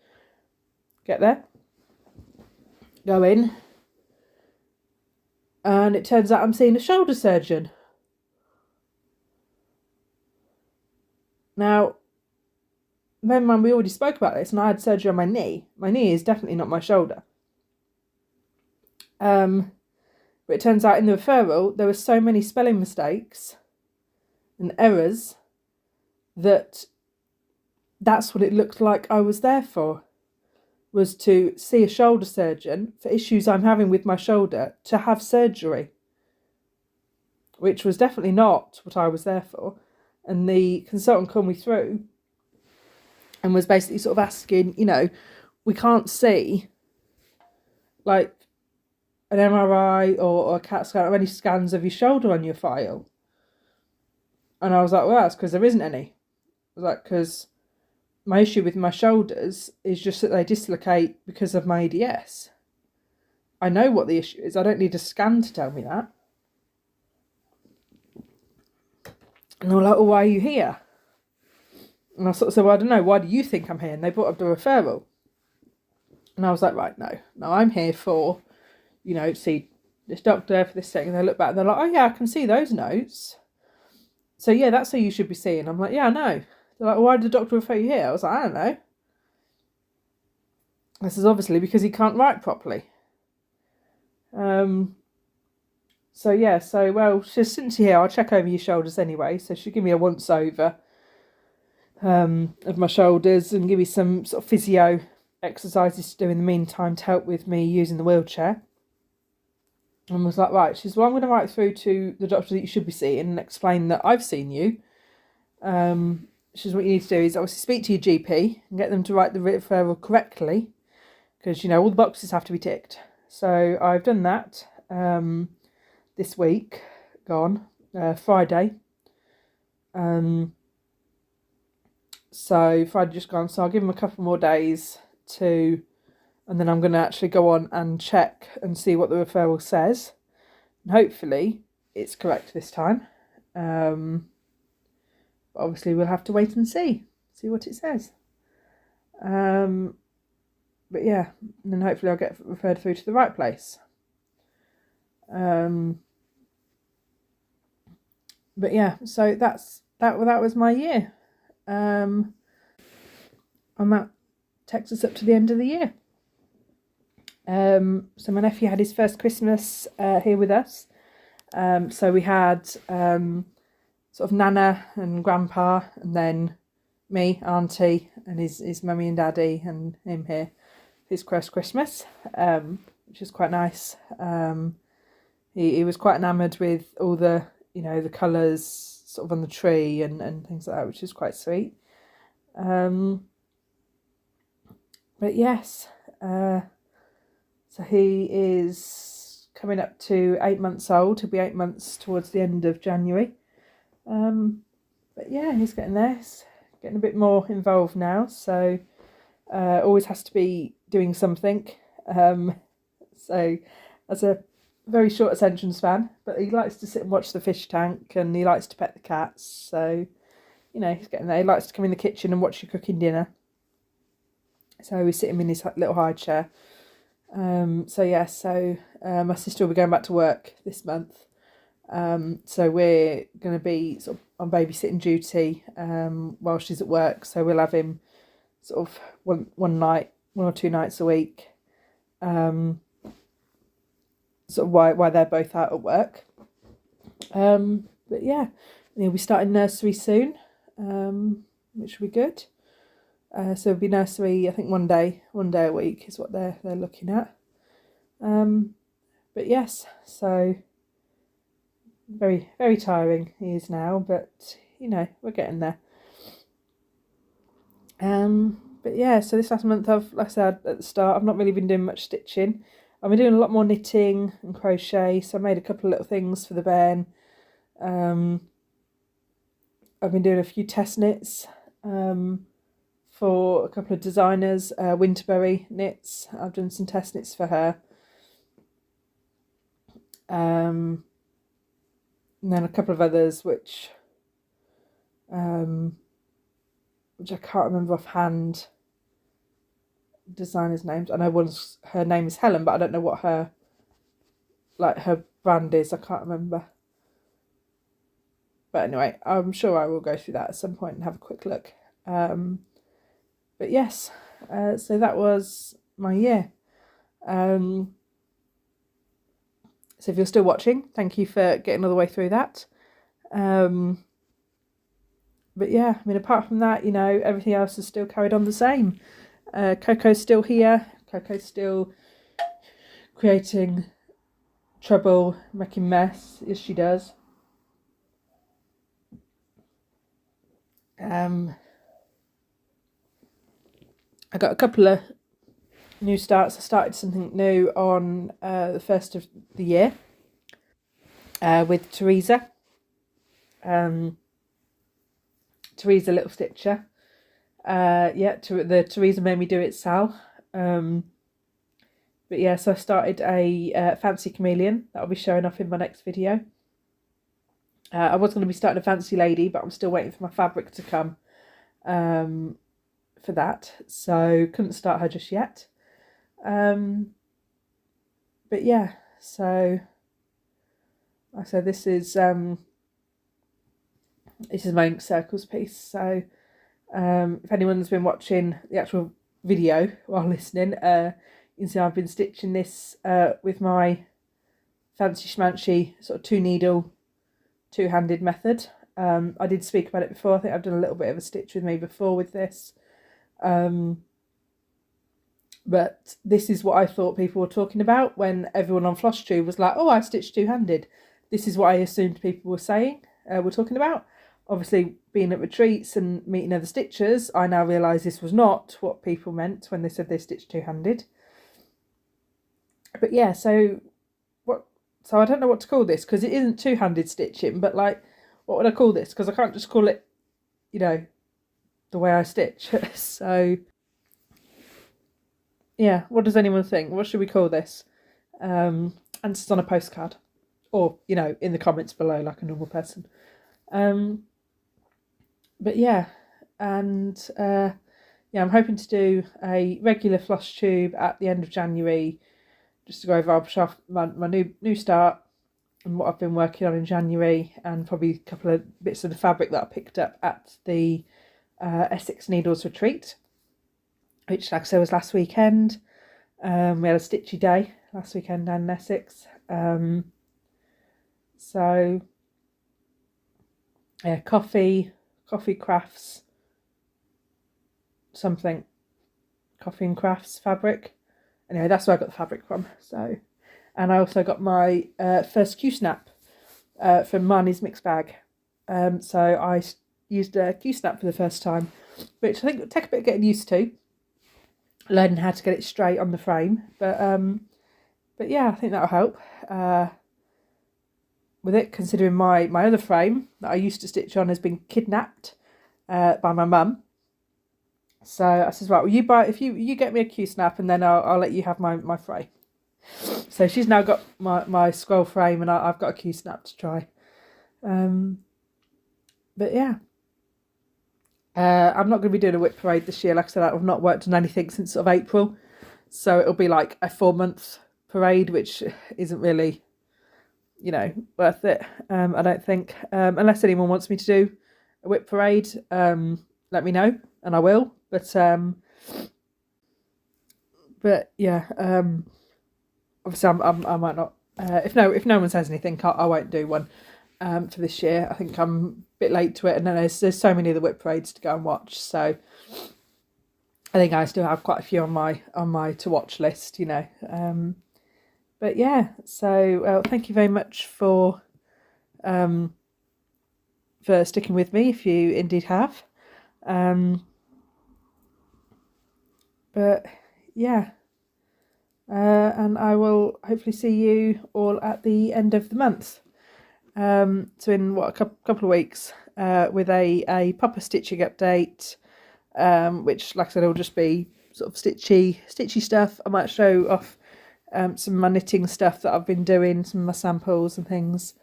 Get there. Go in. And it turns out I'm seeing a shoulder surgeon. Now, bear in mind, we already spoke about this, and I had surgery on my knee. My knee is definitely not my shoulder. But it turns out in the referral, there were so many spelling mistakes and errors that that's what it looked like I was there for, was to see a shoulder surgeon for issues I'm having with my shoulder, to have surgery, which was definitely not what I was there for. And the consultant called me through and was basically sort of asking, you know, we can't see like an MRI or a CAT scan or any scans of your shoulder on your file. And I was like, well, that's because there isn't any. I was like, because my issue with my shoulders is just that they dislocate because of my EDS. I know what the issue is. I don't need a scan to tell me that. And they were like, oh, why are you here? And I sort of said, well, I don't know. Why do you think I'm here? And they brought up the referral. And I was like, right, no, I'm here for, you know, see this doctor for this second. They look back and they're like, oh, yeah, I can see those notes. So, yeah, that's who you should be seeing. I'm like, yeah, I know. They're like, well, why did the doctor refer you here? I was like, I don't know. This is obviously because he can't write properly. So, yeah, so, well, since you're here, I'll check over your shoulders anyway. So she'll give me a once over of my shoulders and give me some sort of physio exercises to do in the meantime to help with me using the wheelchair. And was like, right, she's, well, I'm going to write through to the doctor that you should be seeing and explain that I've seen you. She's, what you need to do is obviously speak to your GP and get them to write the referral correctly, because, you know, all the boxes have to be ticked. So I've done that this week, Friday. So Friday just gone, so I'll give them a couple more days to, and then I'm going to actually go on and check and see what the referral says. And hopefully it's correct this time. But obviously we'll have to wait and see what it says. But yeah, and then hopefully I'll get referred through to the right place. But yeah, so that was my year. And that takes us up to the end of the year. So my nephew had his first Christmas here with us. So we had sort of Nana and Grandpa, and then me, Auntie, and his mummy and daddy, and him here. His first Christmas, which is quite nice. He was quite enamoured with all the, you know, the colours sort of on the tree and things like that, which is quite sweet. But yes, so he is coming up to 8 months old. He'll be 8 months towards the end of January. But yeah, he's getting there. He's getting a bit more involved now, so always has to be doing something. So as a very short attention span, but he likes to sit and watch the fish tank, and he likes to pet the cats. So you know, he's getting there. He likes to come in the kitchen and watch you cooking dinner. So we sit him in his little high chair. So yeah, so my sister will be going back to work this month. So we're going to be sort of on babysitting duty while she's at work. So we'll have him sort of one or two nights a week. Sort of why they're both out at work. But yeah, we'll be starting nursery soon, which will be good. So it'll be nursery, I think one day a week is what they're looking at. But yes, so very, very tiring he is now, but you know, we're getting there. But yeah, so this last month like I said at the start, I've not really been doing much stitching. I've been doing a lot more knitting and crochet, so I made a couple of little things for the bairn. I've been doing a few test knits for a couple of designers, Winterberry knits. I've done some test knits for her. And then a couple of others which I can't remember offhand designers' names. I know her name is Helen, but I don't know what her brand is. I can't remember. But anyway, I'm sure I will go through that at some point and have a quick look. But yes, so that was my year. So if you're still watching, thank you for getting all the way through that. But yeah, I mean, apart from that, you know, everything else is still carried on the same. Coco's still here. Coco's still creating trouble, making mess, as she does. I got a couple of new starts. I started something new on the 1st of the year with Teresa. Teresa Little Stitcher. The Teresa made me do it, Sal. But yeah, so I started a fancy chameleon that I'll be showing off in my next video. I was going to be starting a fancy lady, but I'm still waiting for my fabric to come for that, so couldn't start her just yet. But yeah, so like I said, this is my ink circles piece. So if anyone's been watching the actual video while listening, you can see I've been stitching this with my fancy schmancy sort of 2-needle, 2-handed method. I did speak about it before. I think I've done a little bit of a stitch with me before with this. But this is what I thought people were talking about when everyone on Flosstube was like, oh, I stitched 2-handed. This is what I assumed people were saying, were talking about. Obviously, being at retreats and meeting other stitchers, I now realise this was not what people meant when they said they stitched 2-handed. But yeah, so I don't know what to call this, because it isn't 2-handed stitching, but like, what would I call this? Because I can't just call it, you know, the way I stitch. So yeah, what does anyone think? What should we call this? Answers on a postcard, or you know, in the comments below like a normal person. But yeah, and yeah, I'm hoping to do a regular Flosstube at the end of January, just to go over my new start and what I've been working on in January, and probably a couple of bits of the fabric that I picked up at the Essex Needles retreat, which, like I said, was last weekend. We had a stitchy day last weekend down in Essex. So yeah, coffee crafts something, coffee and crafts fabric. Anyway, that's where I got the fabric from. So, and I also got my first Q-snap from Marnie's mixed bag. So I used a Q-snap for the first time, which I think would take a bit of getting used to, learning how to get it straight on the frame. But yeah, I think that'll help. with it, considering my other frame that I used to stitch on has been kidnapped by my mum. So I says, right, well, you buy, if you get me a Q-snap, and then I'll let you have my frame. So she's now got my scroll frame, and I've got a Q-snap to try. But yeah, I'm not going to be doing a whip parade this year. Like I said, I've not worked on anything since sort of April, so it'll be like a 4-month parade, which isn't really, you know, worth it. I don't think, unless anyone wants me to do a whip parade, let me know and I will. But yeah, obviously I might not. If no one says anything, I won't do one for this year. I think I'm a bit late to it, and then there's so many of the whip parades to go and watch. So I think I still have quite a few on my to watch list, you know. But yeah, so thank you very much for sticking with me, if you indeed have. But yeah, and I will hopefully see you all at the end of the month. So in what, a couple of weeks, with a proper stitching update, which, like I said, will just be sort of stitchy stuff. I might show off some of my knitting stuff that I've been doing, some of my samples and things.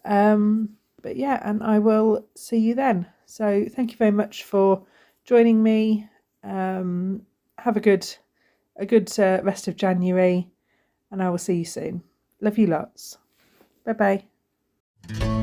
But yeah, and I will see you then. So thank you very much for joining me. Have a good rest of January, and I will see you soon. Love you lots. Bye bye.